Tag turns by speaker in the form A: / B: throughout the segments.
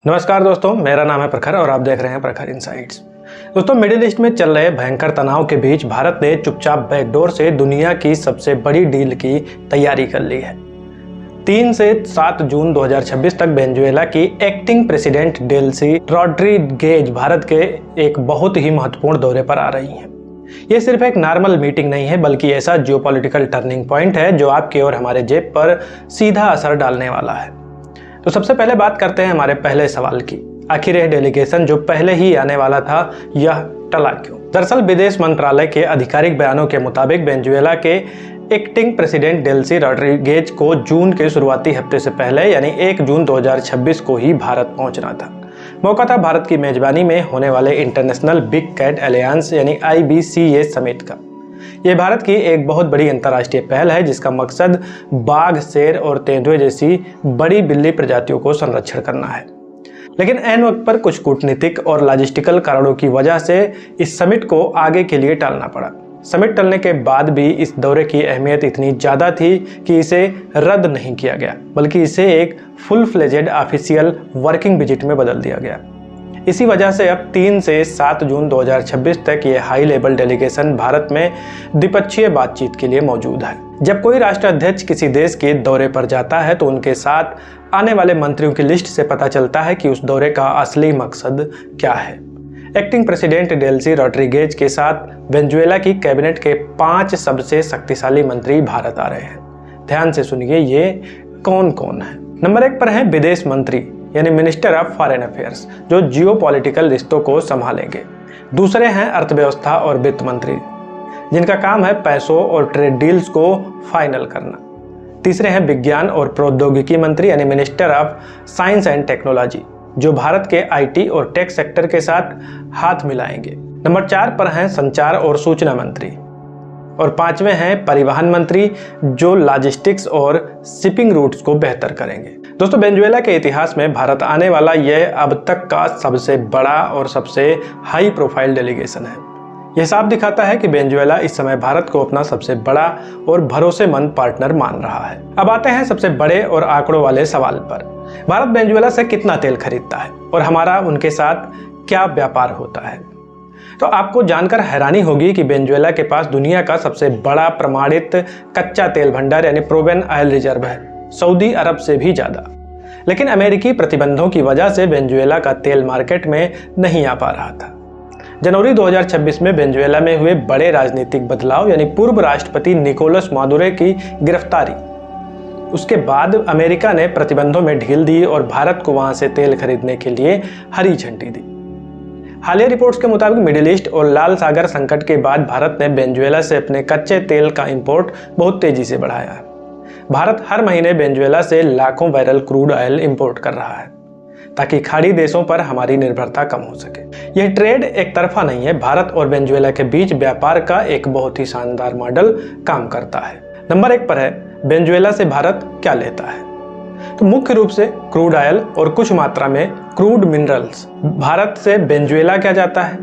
A: नमस्कार दोस्तों, मेरा नाम है प्रखर और आप देख रहे हैं प्रखर इनसाइट्स। दोस्तों, मिडिल ईस्ट में चल रहे भयंकर तनाव के बीच भारत ने चुपचाप बैकडोर से दुनिया की सबसे बड़ी डील की तैयारी कर ली है। 3 से 7 जून 2026 तक वेनेजुएला की acting president Delsey Rodriguez Bharat के एक बहुत ही महत्वपूर्ण दौरे पर आ रही हैं। ये सिर्फ एक नॉर्मल मीटिंग नहीं है, बल्कि ऐसा जियोपॉलिटिकल टर्निंग पॉइंट है जो आपके और हमारे जेब पर सीधा असर डालने वाला है। तो सबसे पहले बात करते हैं हमारे पहले सवाल की। आखिर यह डेलीगेशन जो पहले ही आने वाला था, यह टला क्यों? दरअसल विदेश मंत्रालय के आधिकारिक बयानों के मुताबिक वेनेजुएला के एक्टिंग प्रेसिडेंट डेल्सी रॉड्रिगेज को जून के शुरुआती हफ्ते से पहले यानी 1 जून 2026 को ही भारत पहुंचना था। मौका था भारत की मेजबानी में होने वाले इंटरनेशनल बिग कैट एलायंस यानी IBCA समिट का। यह भारत की एक बहुत बड़ी अंतर्राष्ट्रीय पहल है जिसका मकसद बाघ, शेर और तेंदुए जैसी बड़ी बिल्ली प्रजातियों को संरक्षण करना है। लेकिन ऐन वक्त पर कुछ कूटनीतिक और लॉजिस्टिकल कारणों की वजह से इस समिट को आगे के लिए टालना पड़ा। समिट टलने के बाद भी इस दौरे की अहमियत इतनी ज़्यादा थी कि इसे रद्द नहीं किया गया, बल्कि इसे एक full fledged official working visit में बदल दिया गया। इसी वजह से अब 3 से 7 जून 2026 तक ये हाई लेवल डेलीगेशन भारत में द्विपक्षीय बातचीत के लिए मौजूद है। जब कोई राष्ट्राध्यक्ष किसी देश के दौरे पर जाता है तो उनके साथ आने वाले मंत्रियों की लिस्ट से पता चलता है कि उस दौरे का असली मकसद क्या है। एक्टिंग प्रेसिडेंट डेल्सी रॉड्रिगेज के साथ वेनेजुएला की कैबिनेट के 5 सबसे शक्तिशाली मंत्री भारत आ रहे हैं। ध्यान से सुनिए, ये कौन कौन है। नंबर 1 पर है विदेश मंत्री यानी मिनिस्टर ऑफ फॉरेन अफेयर्स, जो जियोपॉलिटिकल रिश्तों को संभालेंगे। दूसरे हैं अर्थव्यवस्था और वित्त मंत्री, जिनका काम है पैसों और ट्रेड डील्स को फाइनल करना। तीसरे हैं विज्ञान और प्रौद्योगिकी मंत्री यानी minister of science and technology, जो भारत के IT और टेक सेक्टर के साथ हाथ मिलाएंगे। नंबर 4 पर हैं संचार और सूचना मंत्री और 5वें हैं परिवहन मंत्री, जो लॉजिस्टिक्स और शिपिंग रूट्स को बेहतर करेंगे। दोस्तों, वेनेजुएला के इतिहास में भारत आने वाला यह अब तक का सबसे बड़ा और सबसे हाई प्रोफाइल डेलीगेशन है। यह साफ दिखाता है कि वेनेजुएला इस समय भारत को अपना सबसे बड़ा और भरोसेमंद पार्टनर मान रहा है। अब आते हैं सबसे बड़े और आंकड़ों वाले सवाल पर। भारत वेनेजुएला से कितना तेल खरीदता है और हमारा उनके साथ क्या व्यापार होता है? तो आपको जानकर हैरानी होगी कि वेनेजुएला के पास दुनिया का सबसे बड़ा प्रमाणित कच्चा तेल भंडार यानी प्रोवन ऑयल रिजर्व है, सऊदी अरब से भी ज्यादा। लेकिन अमेरिकी प्रतिबंधों की वजह से वेनेजुएला का तेल मार्केट में नहीं आ पा रहा था। जनवरी 2026 में वेनेजुएला में हुए बड़े राजनीतिक बदलाव यानी पूर्व राष्ट्रपति निकोलस मादुरो की गिरफ्तारी, उसके बाद अमेरिका ने प्रतिबंधों में ढील दी और भारत को वहां से तेल खरीदने के लिए हरी झंडी दी। हालिया रिपोर्ट्स के मुताबिक मिडिल ईस्ट और लाल सागर संकट के बाद भारत ने वेनेजुएला से अपने कच्चे तेल का इंपोर्ट बहुत तेजी से बढ़ाया है। भारत हर महीने वेनेजुएला से लाखों बैरल क्रूड ऑयल इंपोर्ट कर रहा है ताकि खाड़ी देशों पर हमारी निर्भरता कम हो सके। यह ट्रेड एक तरफा नहीं है, भारत और वेनेजुएला के बीच व्यापार का एक बहुत ही शानदार मॉडल काम करता है। नंबर 1 पर है वेनेजुएला से भारत क्या लेता है। तो मुख्य रूप से क्रूड ऑयल और कुछ मात्रा में क्रूड मिनरल्स। भारत से वेनेजुएला क्या जाता है?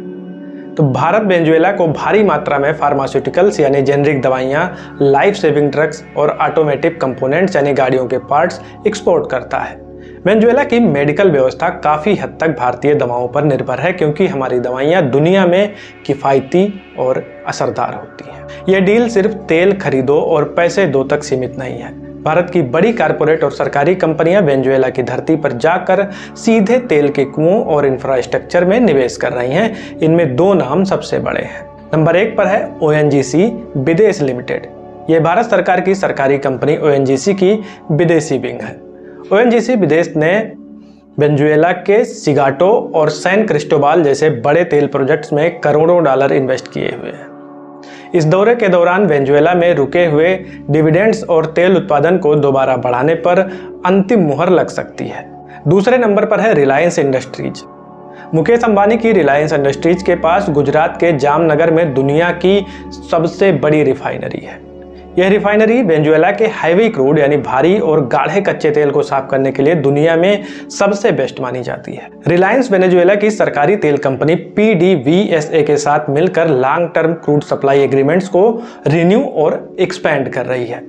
A: तो भारत वेनेजुएला को भारी मात्रा में फार्मास्यूटिकल्स यानी जेनरिक दवाइयाँ, लाइफ सेविंग ड्रग्स और ऑटोमेटिव कंपोनेंट्स यानी गाड़ियों के पार्ट्स एक्सपोर्ट करता है। वेनेजुएला की मेडिकल व्यवस्था काफ़ी हद तक भारतीय दवाओं पर निर्भर है, क्योंकि हमारी दवाइयाँ दुनिया में किफ़ायती और असरदार होती हैं। यह डील सिर्फ तेल खरीदो और पैसे दो तक सीमित नहीं है। भारत की बड़ी कारपोरेट और सरकारी कंपनियां वेनेजुएला की धरती पर जाकर सीधे तेल के कुओं और इंफ्रास्ट्रक्चर में निवेश कर रही हैं। इनमें 2 नाम सबसे बड़े हैं। नंबर 1 पर है ONGC विदेश लिमिटेड। यह भारत सरकार की सरकारी कंपनी ONGC की विदेशी विंग है। ONGC विदेश ने वेनेजुएला के सिगाटो और सैन क्रिस्टोबाल जैसे बड़े तेल प्रोजेक्ट्स में करोड़ों डॉलर इन्वेस्ट किए हुए हैं। इस दौरे के दौरान वेनेजुएला में रुके हुए डिविडेंड्स और तेल उत्पादन को दोबारा बढ़ाने पर अंतिम मुहर लग सकती है। दूसरे नंबर पर है रिलायंस इंडस्ट्रीज। मुकेश अंबानी की रिलायंस इंडस्ट्रीज के पास गुजरात के जामनगर में दुनिया की सबसे बड़ी रिफाइनरी है। यह रिफाइनरी वेनेजुएला के हैवी क्रूड यानी भारी और गाढ़े कच्चे तेल को साफ करने के लिए दुनिया में सबसे बेस्ट मानी जाती है। रिलायंस वेनेजुएला की सरकारी तेल कंपनी PDVSA के साथ मिलकर long term crude supply agreements को रिन्यू और एक्सपेंड कर रही है।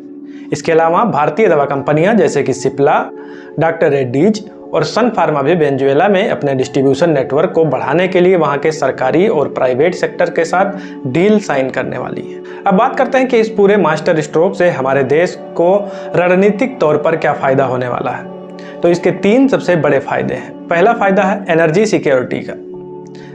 A: इसके अलावा भारतीय दवा कंपनियां जैसे कि सिप्ला, डॉक्टर रेड्डीज और सन फार्मा भी वेनेजुएला में अपने डिस्ट्रीब्यूशन नेटवर्क को बढ़ाने के लिए वहां के सरकारी और प्राइवेट सेक्टर के साथ डील साइन करने वाली है। अब बात करते हैं कि इस पूरे मास्टर स्ट्रोक से हमारे देश को रणनीतिक तौर पर क्या फायदा होने वाला है। तो इसके 3 सबसे बड़े फायदे हैं। पहला फायदा है एनर्जी सिक्योरिटी का।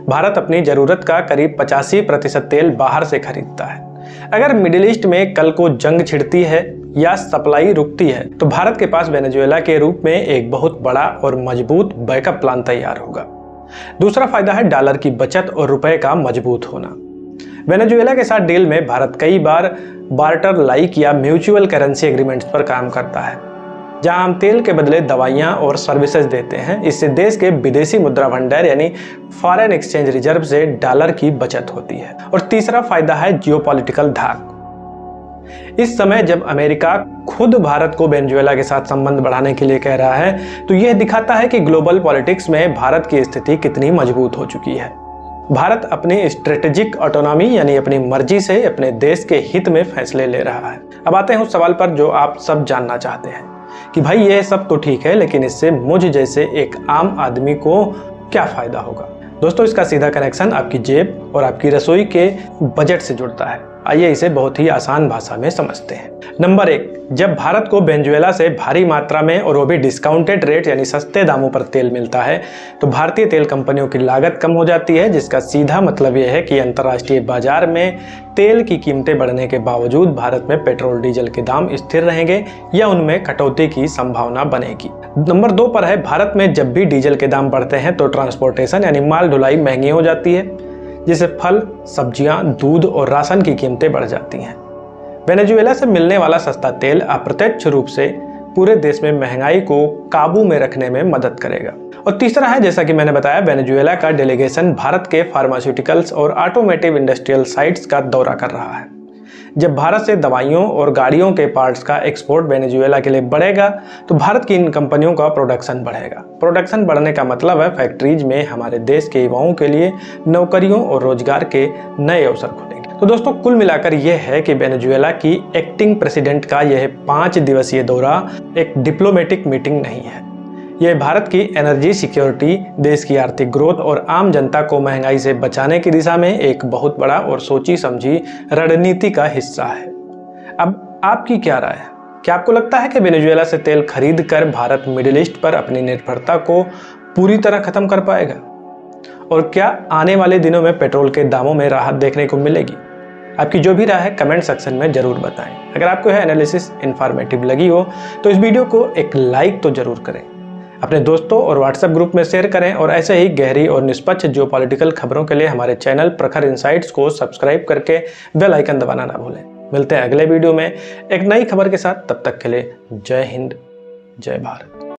A: भारत अपनी जरूरत का करीब 85% तेल बाहर से खरीदता है। अगर मिडिल ईस्ट में कल को जंग छिड़ती है या सप्लाई रुकती है तो भारत के पास वेनेजुएला के रूप में एक बहुत बड़ा और मजबूत बैकअप प्लान तैयार होगा। दूसरा फायदा है डॉलर की बचत और रुपए का मजबूत होना। वेनेजुएला के साथ डील में भारत कई बार बार्टर लाइक या म्यूचुअल करेंसी एग्रीमेंट्स पर काम करता है, जहां हम तेल के बदले दवाइयां और सर्विसेज देते हैं। इससे देश के विदेशी मुद्रा भंडार यानी फॉरेन एक्सचेंज रिजर्व से डॉलर की बचत होती है। और तीसरा फायदा है जियोपॉलिटिकल धाक। इस समय जब अमेरिका खुद भारत को वेनेजुएला के साथ संबंध बढ़ाने के लिए कह रहा है तो यह दिखाता है कि ग्लोबल पॉलिटिक्स में भारत की स्थिति कितनी मजबूत हो चुकी है। भारत अपनी स्ट्रेटेजिक ऑटोनॉमी यानी अपनी मर्जी से अपने देश के हित में फैसले ले रहा है। अब आते हैं उस सवाल पर जो आप सब जानना चाहते हैं कि भाई ये सब तो ठीक है, लेकिन इससे मुझ जैसे एक आम आदमी को क्या फायदा होगा। दोस्तों, इसका सीधा कनेक्शन आपकी जेब और आपकी रसोई के बजट से जुड़ता है। आइए इसे बहुत ही आसान भाषा में समझते हैं। नंबर 1, जब भारत को वेनेजुएला से भारी मात्रा में और वो भी डिस्काउंटेड रेट यानी सस्ते दामों पर तेल मिलता है तो भारतीय तेल कंपनियों की लागत कम हो जाती है, जिसका सीधा मतलब यह है कि अंतर्राष्ट्रीय बाजार में तेल की कीमतें बढ़ने के बावजूद भारत में पेट्रोल डीजल के दाम स्थिर रहेंगे या उनमें कटौती की संभावना बनेगी। नंबर 2 पर है, भारत में जब भी डीजल के दाम बढ़ते हैं तो ट्रांसपोर्टेशन यानी माल ढुलाई महंगी हो जाती है, जिससे फल, सब्जियां, दूध और राशन की कीमतें बढ़ जाती हैं। वेनेजुएला से मिलने वाला सस्ता तेल अप्रत्यक्ष रूप से पूरे देश में महंगाई को काबू में रखने में मदद करेगा। और तीसरा है, जैसा कि मैंने बताया, वेनेजुएला का डेलीगेशन भारत के फार्मास्यूटिकल्स और ऑटोमेटिव इंडस्ट्रियल साइट्स का दौरा कर रहा है। जब भारत से दवाइयों और गाड़ियों के पार्ट्स का एक्सपोर्ट वेनेजुएला के लिए बढ़ेगा तो भारत की इन कंपनियों का प्रोडक्शन बढ़ेगा। प्रोडक्शन बढ़ने का मतलब है फैक्ट्रीज में हमारे देश के युवाओं के लिए नौकरियों और रोजगार के नए अवसर खुलेंगे। तो दोस्तों, कुल मिलाकर यह है कि वेनेजुएला की एक्टिंग प्रेसिडेंट का यह 5 दिवसीय दौरा एक डिप्लोमेटिक मीटिंग नहीं है। यह भारत की एनर्जी सिक्योरिटी, देश की आर्थिक ग्रोथ और आम जनता को महंगाई से बचाने की दिशा में एक बहुत बड़ा और सोची समझी रणनीति का हिस्सा है। अब आपकी क्या राय है? क्या आपको लगता है कि वेनेजुएला से तेल खरीद कर भारत मिडिल ईस्ट पर अपनी निर्भरता को पूरी तरह खत्म कर पाएगा? और क्या आने वाले दिनों में पेट्रोल के दामों में राहत देखने को मिलेगी? आपकी जो भी राय है कमेंट सेक्शन में जरूर बताएं। अगर आपको यह एनालिसिस इन्फॉर्मेटिव लगी हो तो इस वीडियो को एक लाइक तो जरूर करें, अपने दोस्तों और व्हाट्सएप ग्रुप में शेयर करें और ऐसे ही गहरी और निष्पक्ष जियोपॉलिटिकल खबरों के लिए हमारे चैनल प्रखर इनसाइट्स को सब्सक्राइब करके बेल आइकन दबाना ना भूलें। मिलते हैं अगले वीडियो में एक नई खबर के साथ। तब तक के लिए जय हिंद, जय भारत।